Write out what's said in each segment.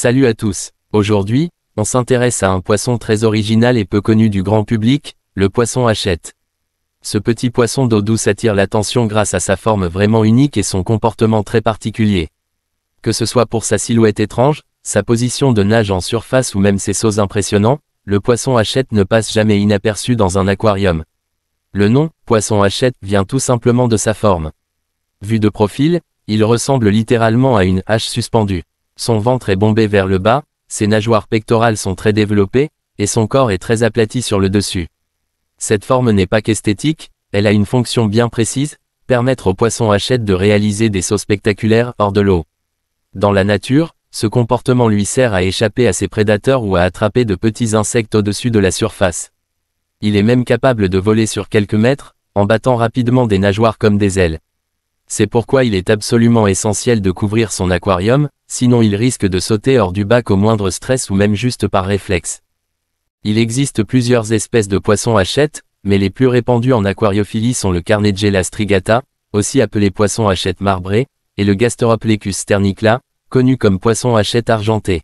Salut à tous. Aujourd'hui, on s'intéresse à un poisson très original et peu connu du grand public, le poisson hachette. Ce petit poisson d'eau douce attire l'attention grâce à sa forme vraiment unique et son comportement très particulier. Que ce soit pour sa silhouette étrange, sa position de nage en surface ou même ses sauts impressionnants, le poisson hachette ne passe jamais inaperçu dans un aquarium. Le nom, poisson hachette, vient tout simplement de sa forme. Vu de profil, il ressemble littéralement à une hache suspendue. Son ventre est bombé vers le bas, ses nageoires pectorales sont très développées, et son corps est très aplati sur le dessus. Cette forme n'est pas qu'esthétique, elle a une fonction bien précise, permettre au poisson hachette de réaliser des sauts spectaculaires hors de l'eau. Dans la nature, ce comportement lui sert à échapper à ses prédateurs ou à attraper de petits insectes au-dessus de la surface. Il est même capable de voler sur quelques mètres, en battant rapidement des nageoires comme des ailes. C'est pourquoi il est absolument essentiel de couvrir son aquarium, sinon il risque de sauter hors du bac au moindre stress ou même juste par réflexe. Il existe plusieurs espèces de poissons hachette, mais les plus répandus en aquariophilie sont le Carnegella strigata, aussi appelé poisson hachette marbré, et le Gasteroplecus sternicla, connu comme poisson hachette argenté.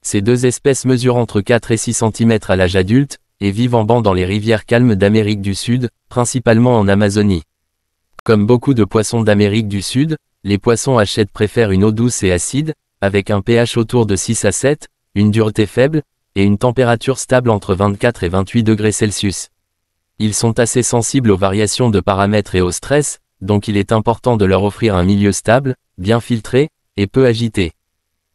Ces deux espèces mesurent entre 4 et 6 cm à l'âge adulte, et vivent en banc dans les rivières calmes d'Amérique du Sud, principalement en Amazonie. Comme beaucoup de poissons d'Amérique du Sud, les poissons hachette préfèrent une eau douce et acide, avec un pH autour de 6 à 7, une dureté faible, et une température stable entre 24 et 28 degrés Celsius. Ils sont assez sensibles aux variations de paramètres et au stress, donc il est important de leur offrir un milieu stable, bien filtré, et peu agité.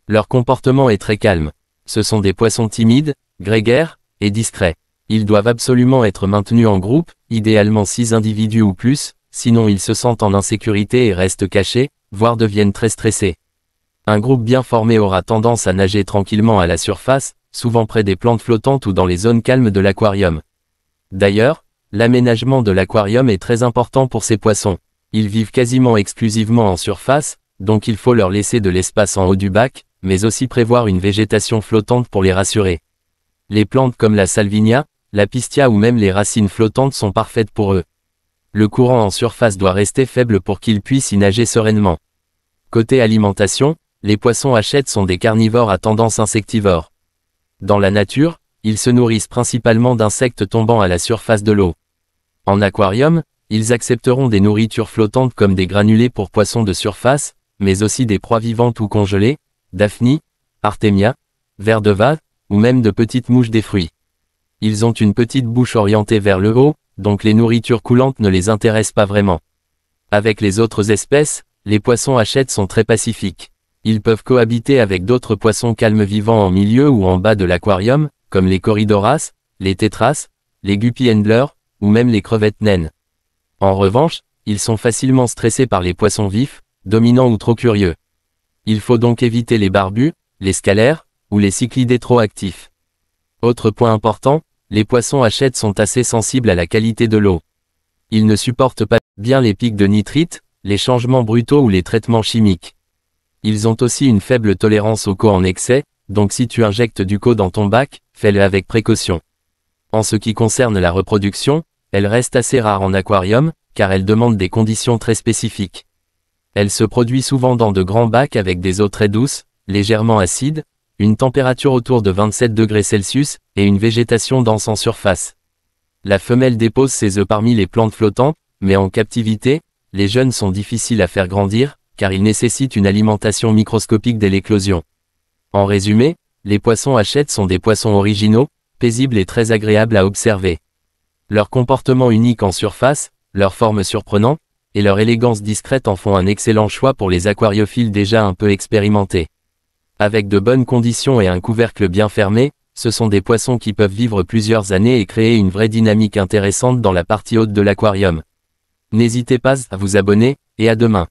Leur comportement est très calme. Ce sont des poissons timides, grégaires, et discrets. Ils doivent absolument être maintenus en groupe, idéalement 6 individus ou plus, sinon ils se sentent en insécurité et restent cachés, voire deviennent très stressés. Un groupe bien formé aura tendance à nager tranquillement à la surface, souvent près des plantes flottantes ou dans les zones calmes de l'aquarium. D'ailleurs, l'aménagement de l'aquarium est très important pour ces poissons. Ils vivent quasiment exclusivement en surface, donc il faut leur laisser de l'espace en haut du bac, mais aussi prévoir une végétation flottante pour les rassurer. Les plantes comme la salvinia, la pistia ou même les racines flottantes sont parfaites pour eux. Le courant en surface doit rester faible pour qu'ils puissent y nager sereinement. Côté alimentation, les poissons hachette sont des carnivores à tendance insectivore. Dans la nature, ils se nourrissent principalement d'insectes tombant à la surface de l'eau. En aquarium, ils accepteront des nourritures flottantes comme des granulés pour poissons de surface, mais aussi des proies vivantes ou congelées, daphnie, artémia, vers de vase, ou même de petites mouches des fruits. Ils ont une petite bouche orientée vers le haut, donc les nourritures coulantes ne les intéressent pas vraiment. Avec les autres espèces, les poissons hachette sont très pacifiques. Ils peuvent cohabiter avec d'autres poissons calmes vivant en milieu ou en bas de l'aquarium, comme les corydoras, les tétras, les guppies handlers, ou même les crevettes naines. En revanche, ils sont facilement stressés par les poissons vifs, dominants ou trop curieux. Il faut donc éviter les barbus, les scalaires, ou les cyclidés trop actifs. Autre point important, les poissons hachette sont assez sensibles à la qualité de l'eau. Ils ne supportent pas bien les pics de nitrite, les changements brutaux ou les traitements chimiques. Ils ont aussi une faible tolérance au CO en excès, donc si tu injectes du CO dans ton bac, fais-le avec précaution. En ce qui concerne la reproduction, elle reste assez rare en aquarium, car elle demande des conditions très spécifiques. Elle se produit souvent dans de grands bacs avec des eaux très douces, légèrement acides, une température autour de 27 degrés Celsius, et une végétation dense en surface. La femelle dépose ses œufs parmi les plantes flottantes, mais en captivité, les jeunes sont difficiles à faire grandir, car ils nécessitent une alimentation microscopique dès l'éclosion. En résumé, les poissons hachette sont des poissons originaux, paisibles et très agréables à observer. Leur comportement unique en surface, leur forme surprenante, et leur élégance discrète en font un excellent choix pour les aquariophiles déjà un peu expérimentés. Avec de bonnes conditions et un couvercle bien fermé, ce sont des poissons qui peuvent vivre plusieurs années et créer une vraie dynamique intéressante dans la partie haute de l'aquarium. N'hésitez pas à vous abonner, et à demain.